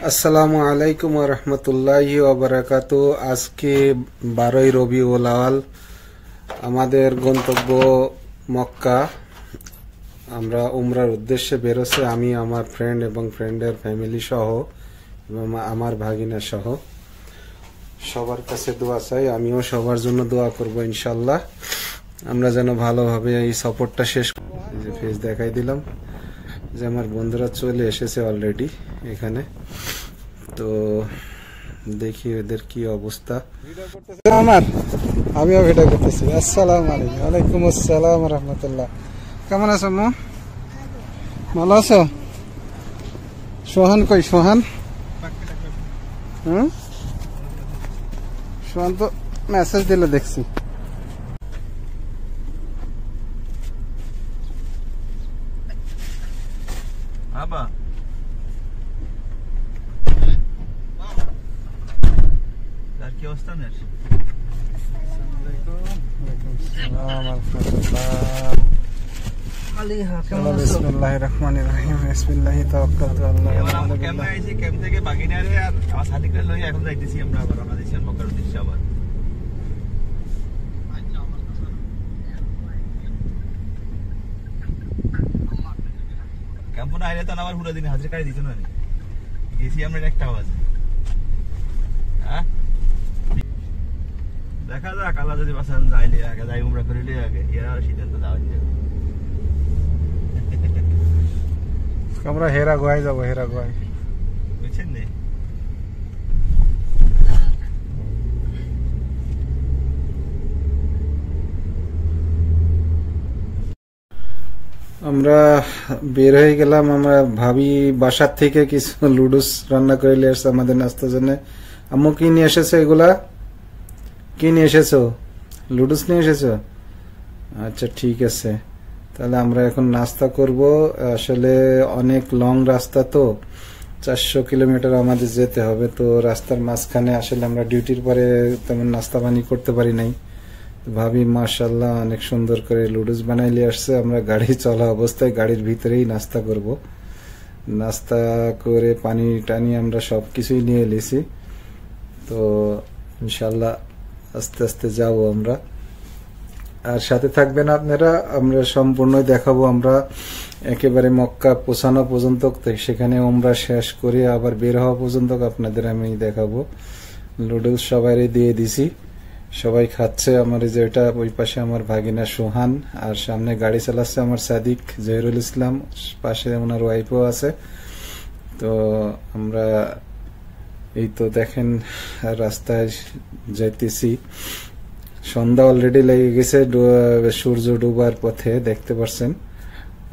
আসসালামু আলাইকুম ওয়া রাহমাতুল্লাহি ওয়া বারাকাতুহু। আজকে 12ই রবিউল আউয়াল, আমাদের গন্তব্য মক্কা। আমরা উমরার উদ্দেশ্যে বেরোছে, আমি আমার ফ্রেন্ড এবং ফ্রেন্ডের ফ্যামিলি সহ এবং আমার ভাগিনা সহ। সবার কাছে দোয়া চাই, আমিও সবার জন্য দোয়া করব ইনশাল্লাহ। আমরা যেন ভালোভাবে এই সফরটা শেষ। এই যে ফেস দেখাই দিলাম যে আমার বন্ধুরা চলে এসেছে অলরেডি এখানে। তো দেখি এদের কি অবস্থা। আমিও ভিডিও করতেছি। আসসালামু আলাইকুম। ওয়ালাইকুম আসসালাম রহমতুল্লাহ। কেমন আছো মা? ভালো আছো? সোহান কই? সোহান সোহান তো মেসেজ দিলে দেখছি। কি অবস্থা নেই? বিসমিল্লাহির রহমানির রহিম। বিসমিল্লাহি তাওয়াক্কালতু আল্লাহ। আমরা ক্যাম্পে আইছি, ক্যাম্প থেকে বাগিনারে আর আমার সাদিকরে লই এখন যাইতেছি আমরা আবার আমাদের দেশের মক্কার উদ্দেশ্যে আবার। ক্যাম্প না আইলে তো আবার পুরো দিন হাজিরা কাটে দিত না। গেছি আমরা একটা বাজে। হ্যাঁ দেখা যাক, আল্লাহ যদি বাসান যাইলে আগে যাই, উমরা করিলে আগে এরা সিদ্ধান্ত দেওয়া যাবে। আমরা হেরা গোয়াই যাবো, হেরা গোয়াই বুঝছেন নে? আমরা বের হয়ে গেলাম। আমরা ভাবি বাসার থেকে কিছু লুডুস রান্না করে নিয়ে আসছে আমাদের নাস্তার জন্য। আম্মু কি নিয়ে এসেছো? এগুলা কি নিয়ে এসেছো? লুডুস নিয়ে এসেছো? আচ্ছা ঠিক আছে, তাহলে আমরা এখন নাস্তা করব। আসলে অনেক লং রাস্তা, তো 400 কিলোমিটার আমাদের যেতে হবে। তো রাস্তার মাঝখানে আসলে আমরা ডিউটির পরে তেমন নাস্তা পানি করতে পারি নাই। ভাবি মাশাআল্লাহ অনেক সুন্দর করে লুডুস বানাই নিয়ে আসছে। আমরা গাড়ি চলা অবস্থায় গাড়ির ভিতরেই নাস্তা করব। নাস্তা করে পানি টানি আমরা সবকিছুই নিয়ে এলেছি। তো ইনশাল্লাহ আস্তে আস্তে যাব আমরা, আর সাথে থাকবেন আপনারা। আমরা সম্পূর্ণই দেখাবো। আমরা একেবারে মক্কা পৌঁছানো পর্যন্ত, সেখানে আমরা শেষ করে আবার বের হওয়া পর্যন্ত আপনাদের আমি দেখাবো। লুডুস সবাই দিয়ে দিছি, সবাই খাচ্ছে। আমার এই যে এটা ওই পাশে আমার ভাগিনা সোহান, আর সামনে গাড়ি চালাচ্ছে আমার সাদিক জহিরুল ইসলাম, পাশে ওনার ওয়াইফও আছে। তো আমরা এই তো দেখেন রাস্তায় যাইতেছি। সন্ধ্যা অলরেডি লেগে গেছে, সূর্য ডুবার পথে দেখতে পাচ্ছেন।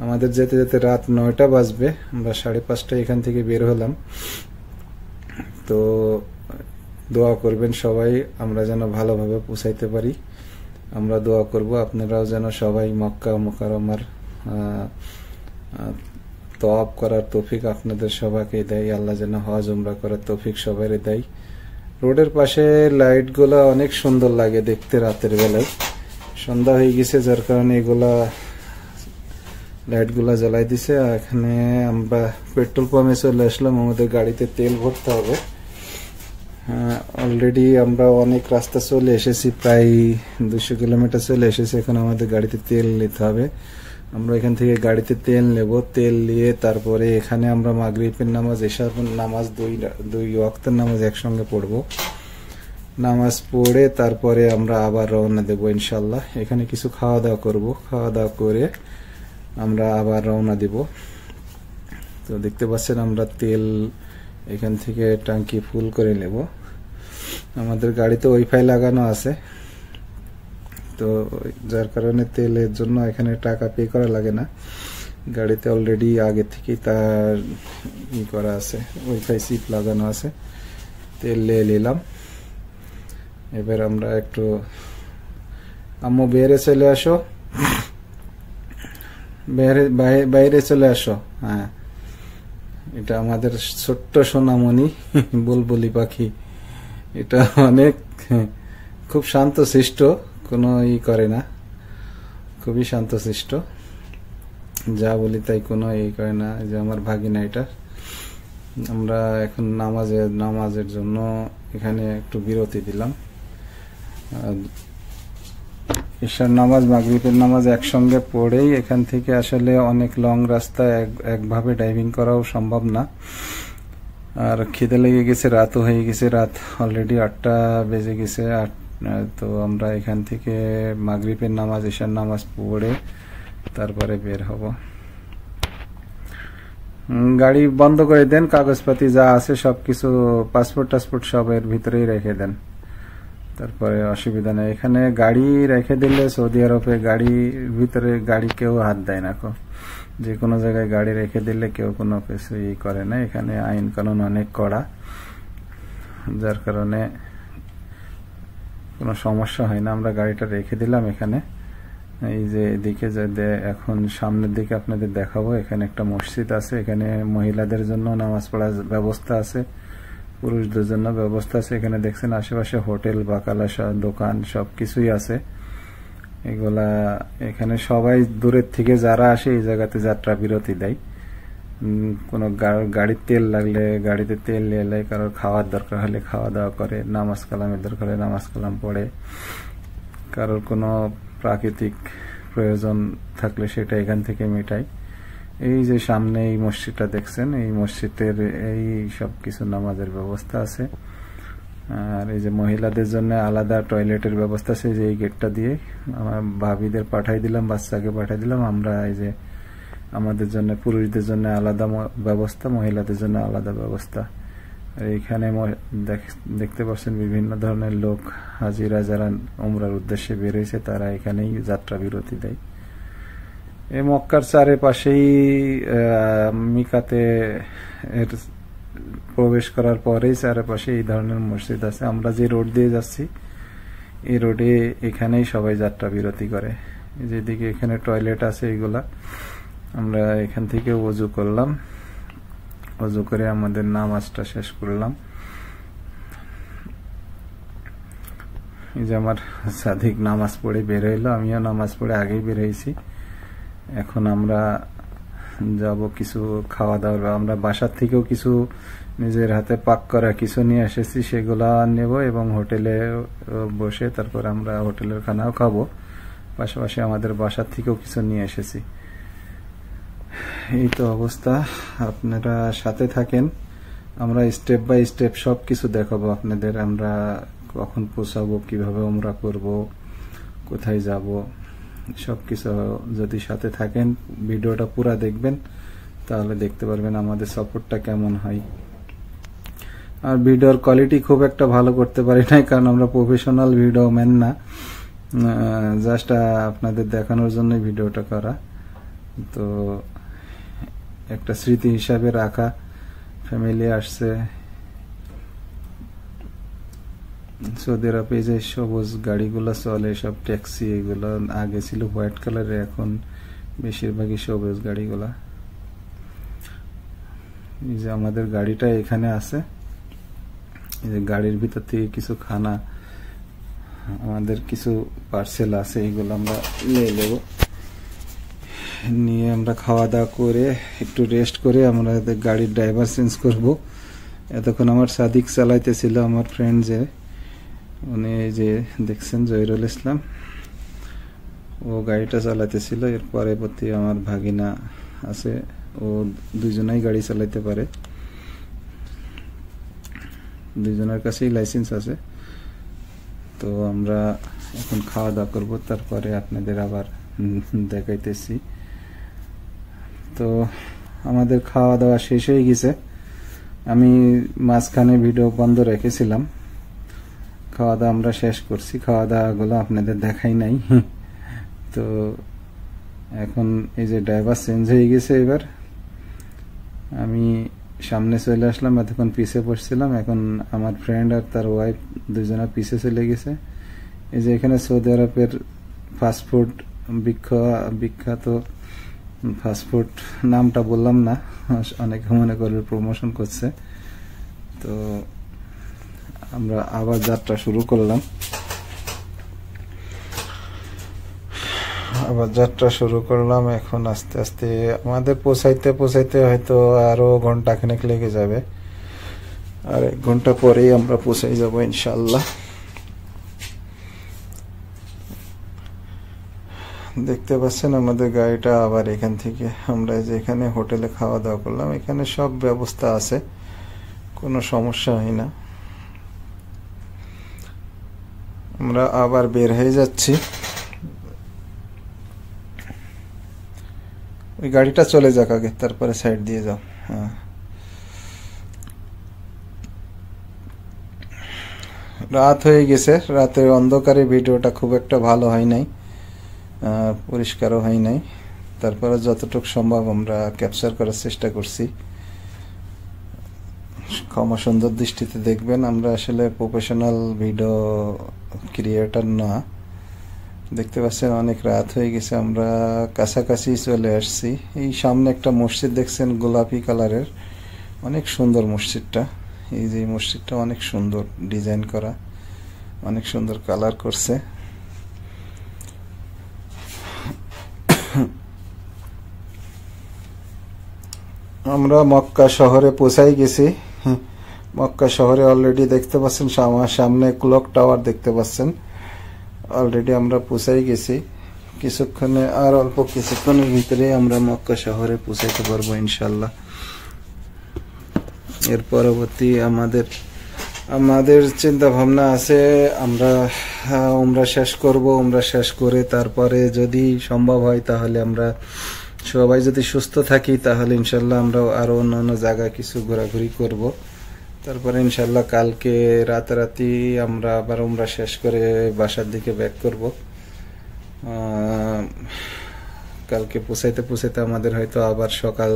আমাদের যেতে যেতে রাত 9টা বাজবে। আমরা 5:30 এখান থেকে বের হলাম। তো দোয়া করবেন সবাই, আমরা যেন ভালোভাবে পৌঁছাইতে পারি। আমরা দোয়া করব আপনারাও যেন সবাই মক্কা মুকাররমার তওয়াব করার তৌফিক আপনাদের সবাইকে দেয়। আল্লাহ যেন হজ উমরা করার তৌফিক সবাই দেয়। রোডের পাশে লাইট গুলা অনেক সুন্দর লাগে দেখতে রাতের বেলায়। সন্ধ্যা হয়ে গেছে, যার কারণে এগুলা লাইট গুলা জ্বালাই দিছে। এখানে আমরা পেট্রোল পাম্পে চলে আসলাম, আমাদের গাড়িতে তেল ভরতে হবে। অলরেডি আমরা অনেক রাস্তা চলে এসেছি, প্রায় 200 কিলোমিটার চলে এসেছি। এখন আমাদের গাড়িতে তেল নিতে হবে। আমরা এখান থেকে গাড়িতে তেল নেব। তেল নিয়ে তারপরে এখানে আমরা মাগরিবের নামাজ, এশার নামাজ, দুই ওয়াক্তের নামাজ একসঙ্গে পড়ব। নামাজ পড়ে তারপরে আমরা আবার রওনা দেব ইনশাল্লাহ। এখানে কিছু খাওয়া দাওয়া করব, খাওয়া দাওয়া করে আমরা আবার রওনা দেব। তো দেখতে পাচ্ছেন আমরা তেল এখান থেকে ট্যাঙ্কি ফুল করে নেব। আমাদের গাড়িতে ওয়াইফাই লাগানো আছে, তো যার কারণে তেলের জন্য এখানে টাকা পে করা লাগে না। গাড়িতে অলরেডি আগে থেকেই তার করা আছে, ওয়াইফাই চিপ লাগানো আছে। তেল নিয়ে নিলাম। এবার আমরা একটু, আম্মু বাইরে চলে আসো, বাইরে চলে আসো। হ্যাঁ, এটা আমাদের ছোট্ট সোনামণি বুলবুলি পাখি। এটা অনেক খুব শান্তশিষ্ট, কোনো করে না, খুবই শান্তশিষ্ট। যা বলি তাই কোনো করে না। যে আমার ভাগিনা, এটা আমরা এখন নামাজের জন্য এখানে একটু বিরতি দিলাম। ঈশার নামাজ মাগরিবের নামাজ একসঙ্গে পড়েই এখান থেকে আসলে অনেক লং রাস্তা একভাবে ড্রাইভিং করাও সম্ভব না। আর খিদে লেগে গেছে, রাতও হয়ে গেছে, রাত অলরেডি 8টা বেজে গেছে। তো আমরা এখান থেকে মাগরিবের নামাজ ঈশার নামাজ পড়ে তারপরে বের হব। গাড়ি বন্ধ করে দেন, কাগজপাতি যা আছে সবকিছু পাসপোর্ট টাসপোর্ট সব এর ভিতরেই রেখে দেন, তারপরে অসুবিধা নেই। এখানে গাড়ি রেখে দিলে সৌদি আরবে গাড়ির ভিতরে গাড়ি কেউ হাত দেয় না, যে কোনো জায়গায় গাড়ি রেখে দিলে কেউ কোনো কিছু করে না। এখানে আইন কানুন অনেক কড়া, যার কারণে কোনো সমস্যা হয় না। আমরা গাড়িটা রেখে দিলাম এখানে। এই যে এদিকে যে এখন সামনের দিকে আপনাদের দেখাবো, এখানে একটা মসজিদ আছে, এখানে মহিলাদের জন্য নামাজ পড়ার ব্যবস্থা আছে, পুরুষদের জন্য ব্যবস্থা আছে। এখানে দেখছেন আশেপাশে হোটেল বাকালা দোকান সবকিছুই আছে। এগুলা এখানে সবাই দূরের থেকে যারা আসে এই জায়গাতে যাত্রা বিরতি দেয়। কোনো গাড়ির তেল লাগলে গাড়িতে তেল নিয়ে, কারোর খাওয়ার দরকার হলে খাওয়া দাওয়া করে, নামাজ কালামের দরকার হলে নামাজ কালাম পড়ে, কারোর কোনো প্রাকৃতিক প্রয়োজন থাকলে সেটা এখান থেকে মেটায়। এই যে সামনে এই মসজিদটা দেখছেন, এই মসজিদের এই সব কিছু নামাজের ব্যবস্থা আছে। আর এই যে মহিলাদের জন্য আলাদা টয়লেটের ব্যবস্থা আছে, যে এই গেটটা দিয়ে আমার ভাবিদের পাঠাই দিলাম, বাচ্চাকে পাঠাই দিলাম। আমরা এই যে আমাদের জন্য পুরুষদের জন্য আলাদা ব্যবস্থা, মহিলাদের জন্য আলাদা ব্যবস্থা। এইখানে দেখতে পাচ্ছেন বিভিন্ন ধরনের লোক হাজিরা যারা উমরার উদ্দেশ্যে বেরিয়েছে তারা এখানেই যাত্রা বিরতি দেয়। এই মক্কার চারিপাশেই মিকাতে এর প্রবেশ করার পরেই চারিপাশে এই ধরনের মসজিদ আছে। আমরা যে রোড দিয়ে যাচ্ছি এই রোডে এখানেই সবাই যাত্রা বিরতি করে। যেদিকে এখানে টয়লেট আছে এগুলা, আমরা এখান থেকে ওযু করলাম, ওযু করে আমাদের নামাজটা শেষ করলাম। এই যে আমার সাদিক নামাজ পড়ে বের হইলো, আমিও নামাজ পড়ে আগেই বের হয়েছি। এখন আমরা যাব কিছু খাওয়া দাওয়া। আমরা বাসার থেকেও কিছু নিজের হাতে পাক করা কিছু নিয়ে এসেছি, সেগুলা নেব এবং হোটেলে বসে তারপর আমরা হোটেলের খানাও খাবো। পাশাপাশি আমাদের বাসার থেকেও কিছু নিয়ে এসেছি। এই তো অবস্থা, আপনারা সাথে থাকেন। আমরা স্টেপ বাই স্টেপ সব কিছু দেখাবো আপনাদের। আমরা কখন পৌঁছাবো, কিভাবে উমরা করব, কোথায় যাব, সবকিছু যদি সাথে থাকেন, ভিডিওটা পুরো দেখবেন, তাহলে দেখতে পারবেন আমাদের সাপোর্টটা কেমন হয়। আর ভিডিওর কোয়ালিটি খুব একটা ভালো করতে পারি নাই, কারণ আমরা প্রফেশনাল ভিডিও ম্যান না, জাস্ট আপনাদের দেখানোর জন্য ভিডিওটা করা। তো একটা স্মৃতি হিসাবে রাখা। ফ্যামিলি আসছে। সৌদি আরবে যে সবুজ গাড়িগুলো চলে সব ট্যাক্সি, এগুলো আগে ছিল হোয়াইট কালারের, এখন বেশিরভাগই সবুজ গাড়িগুলা। এই যে আমাদের গাড়িটা এখানে আছে, এই যে গাড়ির ভিতর থেকে কিছু খানা, আমাদের কিছু পার্সেল আছে, এগুলো আমরা নিয়ে নেব। নিয়ে আমরা খাওয়া দাওয়া করে একটু রেস্ট করে আমরা গাড়ির ড্রাইভার চেঞ্জ করব। এতক্ষণ আমার সাদিক চালাইতেছিল, আমার ফ্রেন্ড যে উনি যে দেখছেন জহিরুল ইসলাম, ও গাড়িটা চালাইতেছিল। এর পরবর্তী আমার ভাগিনা আছে, ও দুজনেই গাড়ি চালাইতে পারে, দুজনের কাছেই লাইসেন্স আছে। তো আমরা এখন খাওয়া দাওয়া করবো, তারপরে আপনাদের আবার দেখাইতেছি। তো আমাদের খাওয়া দাওয়া শেষ হয়ে গেছে, আমি মাঝখানে ভিডিও বন্ধ রেখেছিলাম। খাওয়া দাওয়া আমরা শেষ করছি, খাওয়া দাওয়া গুলো আপনাদের দেখাই নাই। তো এখন এই যে ড্রাইভার চেঞ্জ হয়ে গেছে, এবার আমি সামনে চলে আসলাম, এতক্ষণ পিছে বসছিলাম। এখন আমার ফ্রেন্ড আর তার ওয়াইফ দুজনা পিছে চলে গেছে। এই যে এখানে সৌদি আরবের ফাস্টফুড বিখ্যাত ফাস্টফুড, নামটা বললাম না, অনেকে মনে করবে প্রমোশন করছে। তো আমরা আবার যাত্রা শুরু করলাম। আবার যাত্রা শুরু করলাম। এখন আস্তে আস্তে আমাদের পৌঁছাইতে পৌঁছাইতে হয়তো আরো ঘন্টা খানেক লেগে যাবে, আর 1 ঘন্টা পরেই আমরা পৌঁছাই যাব ইনশাআল্লাহ। দেখতে পাচ্ছেন আমাদের গাড়িটা। আবার এখান থেকে আমরা যেখানে হোটেলে খাওয়া দাওয়া করলাম, এখানে সব ব্যবস্থা আছে, কোনো সমস্যা হয় না। আমরা আবার বের হয়ে যাচ্ছি। ওই গাড়িটা চলে যাক আগে, তারপরে সাইড দিয়ে যাও। হ্যাঁ, রাত হয়ে গেছে। রাতের অন্ধকারে ভিডিওটা খুব একটা ভালো হয় নাই, পরিষ্কারও হয় নাই। তারপরে যতটুকু সম্ভব আমরা ক্যাপচার করার চেষ্টা করছি। ক্ষমা সুন্দর দৃষ্টিতে দেখবেন। আমরা আসলে প্রফেশনাল ভিডিও ক্রিয়েটর না। দেখতে পাচ্ছেন অনেক রাত হয়ে গেছে, আমরা কাছাকাছি চলে আসছি। এই সামনে একটা মসজিদ দেখছেন গোলাপি কালারের, অনেক সুন্দর মসজিদটা। এই যে মসজিদটা অনেক সুন্দর ডিজাইন করা, অনেক সুন্দর কালার করছে। আমরা মক্কা শহরে পৌঁছাই গেছি। মক্কা শহরে অলরেডি দেখতে পাচ্ছেন আমার সামনে ক্লক টাওয়ার দেখতে পাচ্ছেন। অলরেডি আমরা পৌঁছাই গেছি। কিছুক্ষণে আর অল্প কিছুক্ষণের ভিতরে আমরা মক্কা শহরে পৌঁছাইতে পারবো ইনশাল্লাহ। এর পরবর্তী আমাদের চিন্তা ভাবনা আছে, আমরা উমরা শেষ করব। উমরা শেষ করে তারপরে যদি সম্ভব হয় তাহলে আমরা সবাই যদি সুস্থ থাকি তাহলে ইনশাল্লাহ আমরা আরো অন্যান্য জায়গায় কিছু ঘোরাঘুরি করব। তারপরে ইনশাল্লাহ কালকে রাতারাতি আমরা আবার উমরা শেষ করে বাসার দিকে ব্যাক করব। কালকে পৌঁছাইতে পৌঁছাইতে আমাদের হয়তো আবার সকাল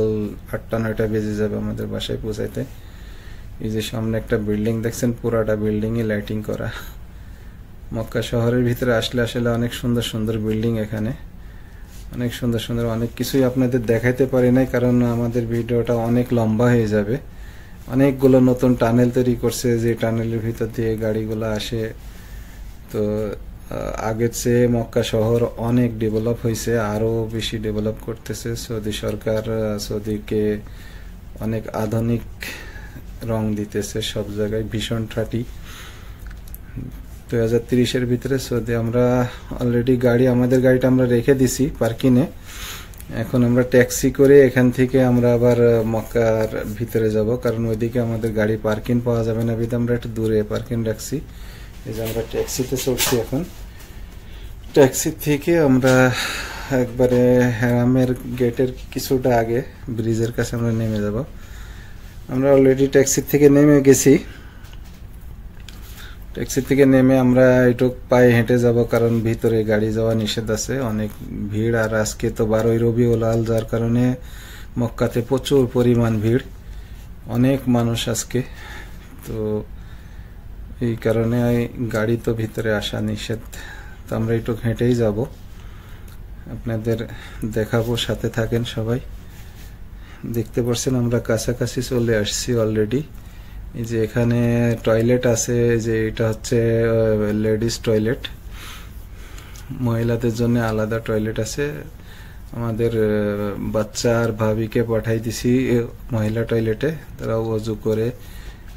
8টা-9টা বেজে যাবে আমাদের বাসায় পৌঁছাইতে। এই যে সামনে একটা বিল্ডিং দেখছেন, পুরাটা বিল্ডিং এ লাইটিং করা। মক্কা শহরের ভিতরে আসলে আসলে অনেক সুন্দর সুন্দর বিল্ডিং, এখানে অনেক সুন্দর সুন্দর অনেক কিছুই আপনাদের দেখাইতে পারি নাই, কারণ আমাদের ভিডিওটা অনেক লম্বা হয়ে যাবে। অনেকগুলো নতুন টানেল তৈরি করছে, যে টানেলের ভিতর দিয়ে গাড়িগুলো আসে। তো আগের চেয়ে মক্কা শহর অনেক ডেভেলপ হয়েছে, আরো বেশি ডেভেলপ করতেছে সৌদি সরকার। সৌদিকে অনেক আধুনিক রং দিতেছে সব জায়গায়, ভীষণ ঠাটি। 2030-এর ভিতরে সৌদি আমরা অলরেডি আমাদের গাড়িটা আমরা রেখে দিছি পার্কিংয়ে। এখন আমরা ট্যাক্সি করে এখান থেকে আমরা আবার মক্কার ভিতরে যাব, কারণ ওইদিকে আমাদের গাড়ি পার্কিং পাওয়া যাবে না, বিধে আমরা একটু দূরে পার্কিং রাখছি। এই যে আমরা ট্যাক্সিতে চড়ছি এখন। ট্যাক্সি থেকে আমরা একবারে হেরামের গেটের কিছুটা আগে ব্রিজের কাছে আমরা নেমে যাব। আমরা অলরেডি ট্যাক্সি থেকে নেমে গেছি। ট্যাক্সি থেকে নেমে আমরা একটু পায়ে হেঁটে যাব, কারণ ভিতরে গাড়ি যাওয়া নিষেধ আছে, অনেক ভিড়। আর আজকে তো 12ই রবিউল আউয়াল, যার কারণে মক্কাতে প্রচুর পরিমাণ ভিড়, অনেক মানুষ আজকে। তো এই কারণে গাড়ি তো ভিতরে আসা নিষেধ। তো আমরা একটু হেঁটেই যাব, আপনাদের দেখাবো, সাথে থাকেন সবাই। দেখতে পাচ্ছেন আমরা কাছাকাছি চলে আসছি অলরেডি। এই যে এখানে টয়লেট আছে, যে এটা হচ্ছে লেডিস টয়লেট, মহিলাদের জন্য আলাদা টয়লেট আছে। আমাদের বাচ্চা আর ভাবিকে পাঠাই দিছি মহিলা টয়লেটে, তারা ওযু করে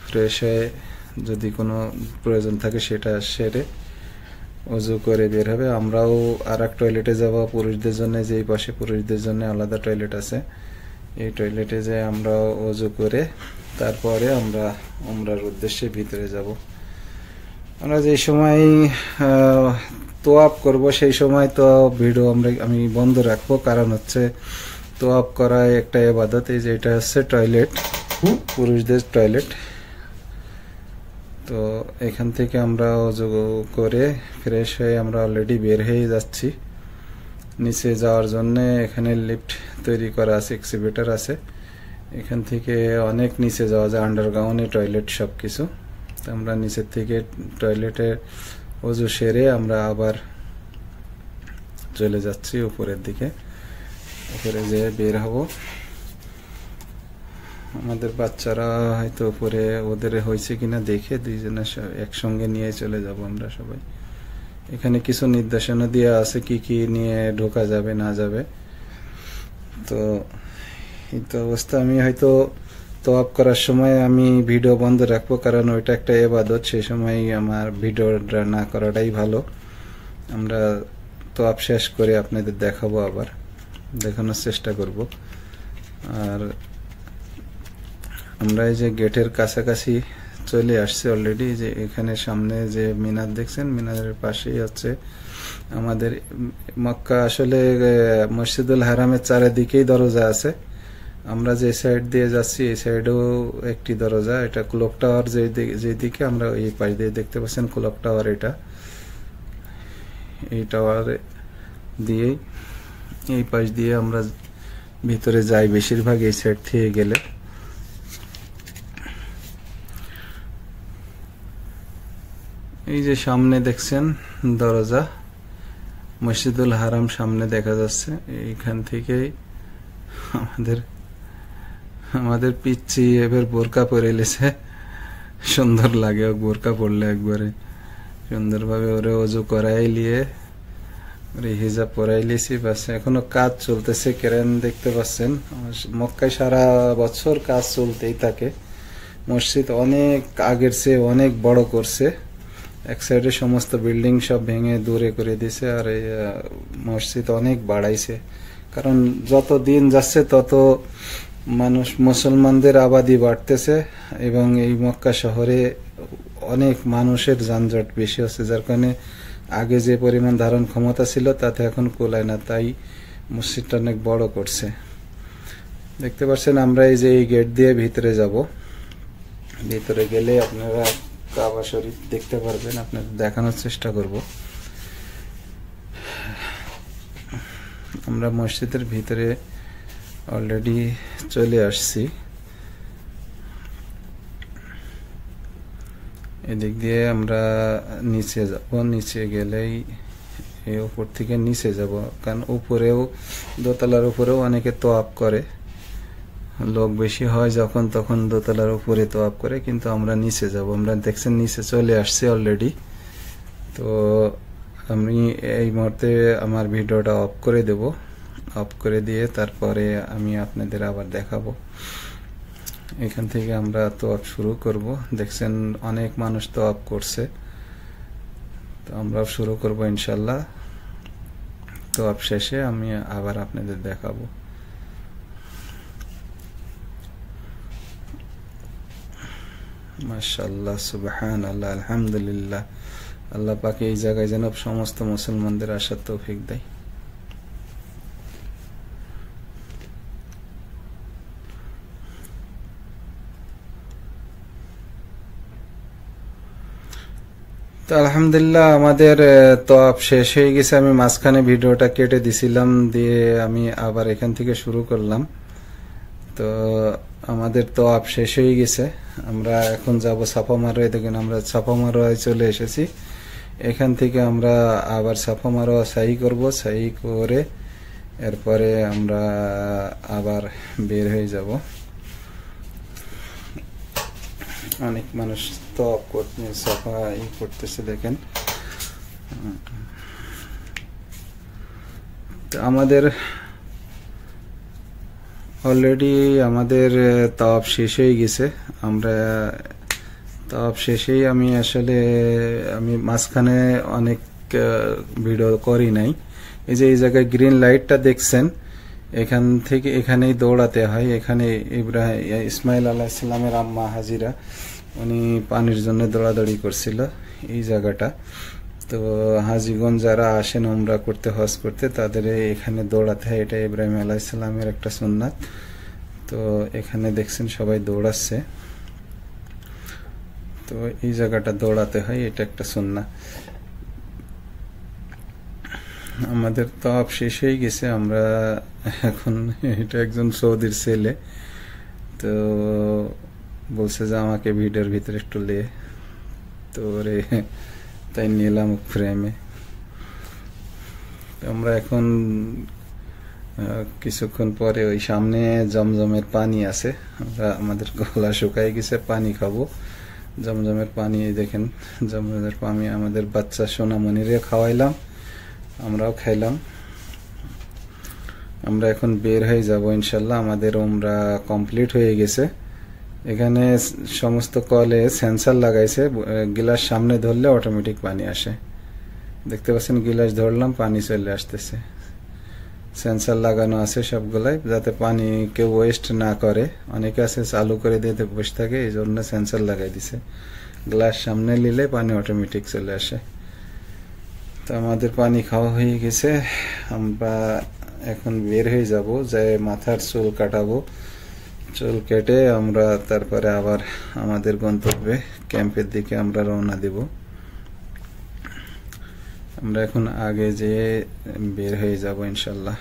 ফ্রেশ হয়ে যদি কোনো প্রয়োজন থাকে সেটা সেরে ওযু করে বের হবে। আমরাও আর এক টয়লেটে যাব পুরুষদের জন্য, যে এই পাশে পুরুষদের জন্য আলাদা টয়লেট আছে। এই টয়লেটে যে আমরা ওযু করে তারপরে আমরা উমরার উদ্দেশ্যে ভিতরে যাব। আমরা যে সময় তোয়াফ করব সেই সময় তো ভিডিও আমি বন্ধ রাখবো, কারণ হচ্ছে তোয়াফ করা একটা ইবাদত। এই যে এটা হচ্ছে টয়লেট, পুরুষদের টয়লেট। তো এখান থেকে আমরা ওযু করে ফ্রেশ হয়ে আমরা অলরেডি বের হয়ে যাচ্ছি নিচে যাওয়ার জন্য। এখানে লিফট তৈরি করা আছে, এক্সিভেটর আছে, এখান থেকে অনেক নিচে যাওয়া যায়, আন্ডারগ্রাউন্ডে টয়লেট সবকিছু। তো আমরা নিচের থেকে টয়লেটে ওযু সেরে আমরা আবার চলে যাচ্ছি উপরের দিকে। উপরে যেয়ে বের হব। আমাদের বাচ্চারা হয়তো উপরে ওদের হয়েছে কিনা দেখে দুইজনে একসঙ্গে নিয়ে চলে যাব আমরা সবাই। এখানে কিছু নির্দেশনা দেওয়া আছে কি কি নিয়ে ঢোকা যাবে না যাবে। তো এই তো অবস্থা। আমি হয়তো তওয়াফ করার সময় আমি ভিডিও বন্ধ রাখবো, কারণ ওইটা একটা ইবাদত, সেই সময় আমার ভিডিওটা না করাটাই ভালো। আমরা তওয়াফ শেষ করে আপনাদের দেখাবো, আবার দেখানোর চেষ্টা করব। আর আমরা এই যে গেটের কাছাকাছি চলে আসছে অলরেডি। যে এখানে সামনে যে মিনার দেখছেন, মিনারের পাশেই হচ্ছে আমাদের মক্কা। আসলে মসজিদুল হারামের চারিদিকেই দরজা আছে। আমরা যে সাইড দিয়ে যাচ্ছি এই সাইডেও একটি দরজা, এটা ক্লক টাওয়ার যেদিকে, আমরা এই পাশ দিয়ে দেখতে পাচ্ছেন ক্লক টাওয়ার। এটা এই টাওয়ার দিয়েই, এই পাশ দিয়ে আমরা ভিতরে যাই বেশিরভাগ এই সাইড থেকে গেলে। এই যে সামনে দেখছেন দরজা, মসজিদুল হারাম সামনে দেখা যাচ্ছে। এইখান থেকেই আমাদের পিচ্ছি এবার বোরকা পরে এলেছে, সুন্দর লাগে বোরকা পরলে একবারে সুন্দরভাবে। ওরে অজু করাই নিয়ে ওরে হিজাব পরাই লিয়েছি, বাস এখনো কাজ চলতেছে। কেরেন দেখতে পাচ্ছেন, মক্কায় সারা বছর কাজ চলতেই থাকে। মসজিদ অনেক আগের চেয়ে অনেক বড় করছে, এক সাইডে সমস্ত বিল্ডিং সব ভেঙে দূরে করে দিছে, আর এই মসজিদ অনেক বাড়াইছে। কারণ যত দিন যাচ্ছে তত মানুষ, মুসলমানদের আবাদি বাড়তেছে, এবং এই মক্কা শহরে অনেক মানুষের যানজট বেশি হচ্ছে, যার কারণে আগে যে পরিমাণ ধারণ ক্ষমতা ছিল তাতে এখন কুলায় না, তাই মসজিদটা অনেক বড় করছে। দেখতে পাচ্ছেন আমরা এই যে এই গেট দিয়ে ভিতরে যাব। ভিতরে গেলে আপনারা কাবা শরীফ দেখতে পারবেন, আপনাদের দেখানোর চেষ্টা করব। আমরা মসজিদের ভিতরে অলরেডি চলে আসছি। এদিক দিয়ে আমরা নিচে যাব, নিচে গেলেই এই উপর থেকে নিচে যাব, কারণ উপরেও দোতলার উপরেও অনেকে তোয়াব করে, লোক বেশি হয় যখন তখন দোতলার উপরে তোয়াব করে, কিন্তু আমরা নিচে যাব। আমরা দেখছেন নিচে চলে আসছি অলরেডি। তো আমি এই মুহূর্তে আমার ভিডিওটা অফ করে দেব, অফ করে দিয়ে তারপরে আমি আপনাদের আবার দেখাবো। এখান থেকে আমরা তোয়াব শুরু করব। দেখছেন অনেক মানুষ তোয়াব করছে, তো আমরাও শুরু করব ইনশাল্লাহ। তোয়াব শেষে আমি আবার আপনাদের দেখাবো। মাশাআল্লাহ, সুবহানাল্লাহ, আলহামদুলিল্লাহ। আল্লাহ পাক এই জায়গায় যেন সমস্ত মুসলমানদের আসার তৌফিক দেয়। তো আলহামদুলিল্লাহ আমাদের তোয়াব শেষ হয়ে গেছে। আমি মাঝখানে ভিডিওটা কেটে দিছিলাম, দিয়ে আমি আবার এখান থেকে শুরু করলাম। তো আমাদের তোয়াব শেষ হয়ে গেছে। আমরা এখন যাব সাফা মারোয়ায়। দেখুন আমরা সাফা মারোয়ায় চলে এসেছি। এখান থেকে আমরা আবার সাফা মারোয়া সাই করব, সাই করে এরপরে আমরা আবার বের হয়ে যাব। অনেক মানুষ তোয়াব করতে সাফা করতেছে, দেখেন। আমাদের অলরেডি আমাদের তাওয়াব শেষ হয়ে গেছে। আমরা তাওয়াব শেষেই আমি মাঝখানে অনেক ভিডিও করি নাই। এই যে এই জায়গায় গ্রিন লাইটটা দেখছেন, এখান থেকে এখানেই দৌড়াতে হয়। এখানে ইসমাইল আলাইহিস সালামের আম্মা হাজিরা, উনি পানির জন্য দৌড়াদৌড়ি করছিল এই জায়গাটা। তো হাজিগণ যারা আসেন উমরা করতে, হজ করতে, তাদের এখানে দৌড়াতে হয়। এটা ইব্রাহিম আলাইহিস সালামের একটা সুন্নাত। তো এখানে দেখছেন সবাই দৌড়াচ্ছে, তো এই জায়গাটা দৌড়াতে হয়, এটা একটা সুন্নাত। আমাদের তাওয়াব শেষ হয়ে গেছে। আমরা এখন, এটা একজন সৌদির ছেলে, তো বলছে যে আমাকে ভিডিওর ভিতরে একটু লে, তো রে তাই নিলাম ফ্রেমে। আমরা এখন কিছুক্ষণ পরে ওই সামনে জমজমের পানি আছে, আমরা আমাদের গলা শুকাই গেছে, পানি খাবো। জমজমের পানি এই দেখেন, জমজমের পানি আমাদের বাচ্চা সোনামণিরে খাওয়াইলাম, আমরাও খাইলাম। আমরা এখন বের হয়ে যাব ইনশাল্লাহ। আমাদের উমরা কমপ্লিট হয়ে গেছে। এখানে সমস্ত কলে সেন্সর লাগাইছে, গিলাস সামনে ধরলে অটোমেটিক পানি আসে। দেখতে পাচ্ছেন গিলাস ধরলাম, পানি চলে আসতেছে। সেন্সর লাগানো আছে সবগুলাই, যাতে পানি কেউ ওয়েস্ট না করে। অনেকে আছে চালু করে দিতে বসে থাকে, এই জন্য সেন্সর লাগাই দিছে। গ্লাস সামনে নিলে পানি অটোমেটিক চলে আসে। তো আমাদের পানি খাওয়া হয়ে গেছে, আমরা এখন বের হয়ে যাব, যাই মাথার চুল কাটাবো। চুল কেটে আমরা তারপরে আবার আমাদের গন্তব্যে ক্যাম্পের দিকে আমরা রওনা দেব। আমরা এখন আগে যেয়ে বের হয়ে যাব ইনশাল্লাহ।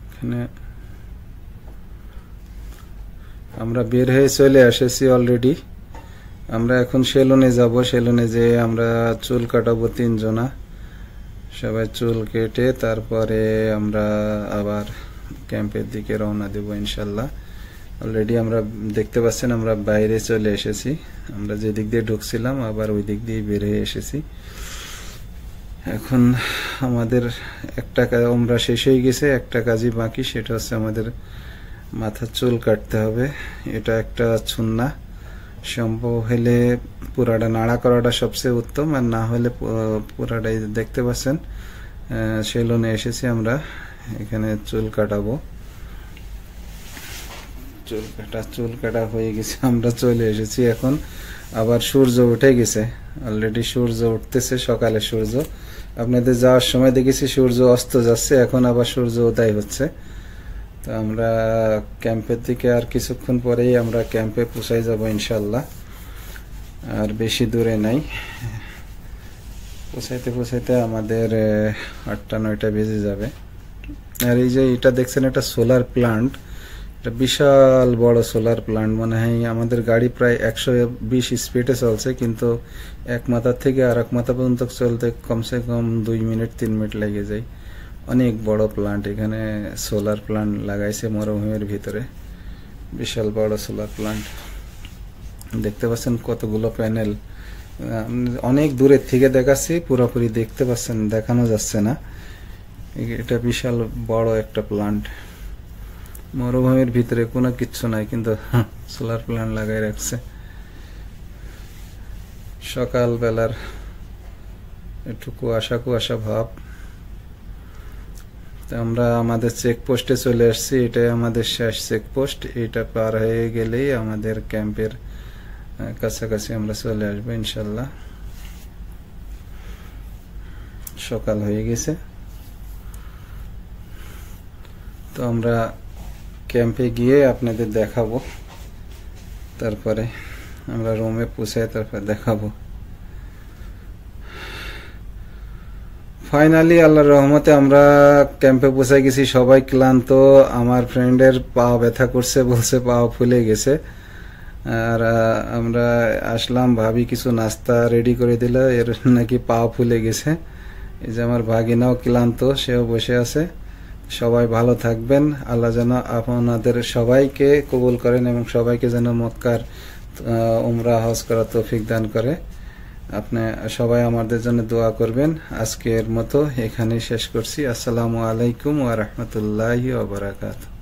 এখানে আমরা বের হয়ে চলে এসেছি অলরেডি। আমরা এখন সেলুনে যাব, সেলুনে যেয়ে আমরা চুল কাটাবো 3 জনা। সবাই চুল কেটে তারপরে আমরা আবার ক্যাম্পের দিকে রওনা দেব ইনশাল্লাহ। অলরেডি আমরা দেখতে পাচ্ছেন আমরা বাইরে চলে এসেছি। আমরা যে দিক দিয়ে ঢুকছিলাম আবার ওই দিক দিয়ে বের হয়ে এসেছি। এখন আমাদের একটা উমরা শেষ হয়ে গেছে, একটা কাজই বাকি, সেটা হচ্ছে আমাদের মাথার চুল কাটতে হবে। এটা একটা সুন্নাহ, সম্ভব হলে পুরাটা নাড়া করাটা সবচেয়ে উত্তম, আর না হলে পুরাটাই। দেখতে পাচ্ছেন সেলুনে এসেছি আমরা, এখানে চুল কাটাবো। চুল কাটা হয়ে গেছে, আমরা চলে এসেছি। এখন আবার সূর্য উঠে গেছে, অলরেডি সূর্য উঠতেছে, সকালে সূর্য। আপনাদের যাওয়ার সময় দেখেছি সূর্য অস্ত যাচ্ছে, এখন আবার সূর্য উদয় হচ্ছে। তো আমরা ক্যাম্পের দিকে আর কিছুক্ষণ পরেই আমরা ক্যাম্পে পৌঁছাই যাব ইনশাল্লাহ। আর বেশি দূরে নাই, পৌঁছাইতে আমাদের 8টা-9টা বেজে যাবে। আর এই যে এটা দেখছেন, এটা সোলার প্লান্ট, এটা বিশাল বড় সোলার প্লান্ট। মনে হয় আমাদের গাড়ি প্রায় 120 স্পিডে চলছে, কিন্তু এক মাথা থেকে আর এক মাথা পর্যন্ত চলতে কমসে কম 2 মিনিট 3 মিনিট লেগে যায়। অনেক বড় প্লান্ট, এখানে সোলার প্লান্ট লাগাইছে মরুভূমির ভিতরে, বিশাল বড় সোলার প্লান্ট। দেখতে পাচ্ছেন কতগুলো প্যানেল, অনেক দূরের থেকে দেখাচ্ছি, পুরোপুরি দেখতে পাচ্ছেন, দেখানো যাচ্ছে না। এটা বিশাল বড় একটা প্লান্ট, মরুভূমির ভিতরে কোনো কিচ্ছু নাই, কিন্তু সোলার প্লান্ট লাগাই রাখছে। সকাল বেলার একটু কুয়াশা ভাব। আমরা আমাদের চেকপোস্টে চলে আসছি, এটাই আমাদের শেষ চেকপোস্ট। এটা পার হয়ে গেলেই আমাদের ক্যাম্পের কাছাকাছি আমরা চলে আসবো ইনশাল্লাহ। সকাল হয়ে গেছে, তো আমরা ক্যাম্পে গিয়ে আপনাদের দেখাবো, তারপরে আমরা রুমে পৌঁছায় তারপর দেখাবো। ফাইনালি আল্লাহর রহমতে আমরা ক্যাম্পে পৌঁছে গেছি। সবাই ক্লান্ত, আমার ফ্রেন্ডের পা ব্যথা করছে, বলছে পা ফুলে গেছে। আর আমরা আসলাম, ভাবি কিছু নাস্তা রেডি করে দিল, এর নাকি পা ফুলে গেছে। এই যে আমার ভাগিনাও ক্লান্ত, সেও বসে আছে। সবাই ভালো থাকবেন, আল্লাহ যেন আপনাদের সবাইকে কবুল করেন এবং সবাইকে যেন মক্কার উমরা হজ করার তৌফিক দান করে। আপনি সবাই আমাদের জন্য দোয়া করবেন। আজকের মতো এখানেই শেষ করছি। আসসালামু আলাইকুম ওয়া রাহমাতুল্লাহি ওয়া বারাকাতুহু।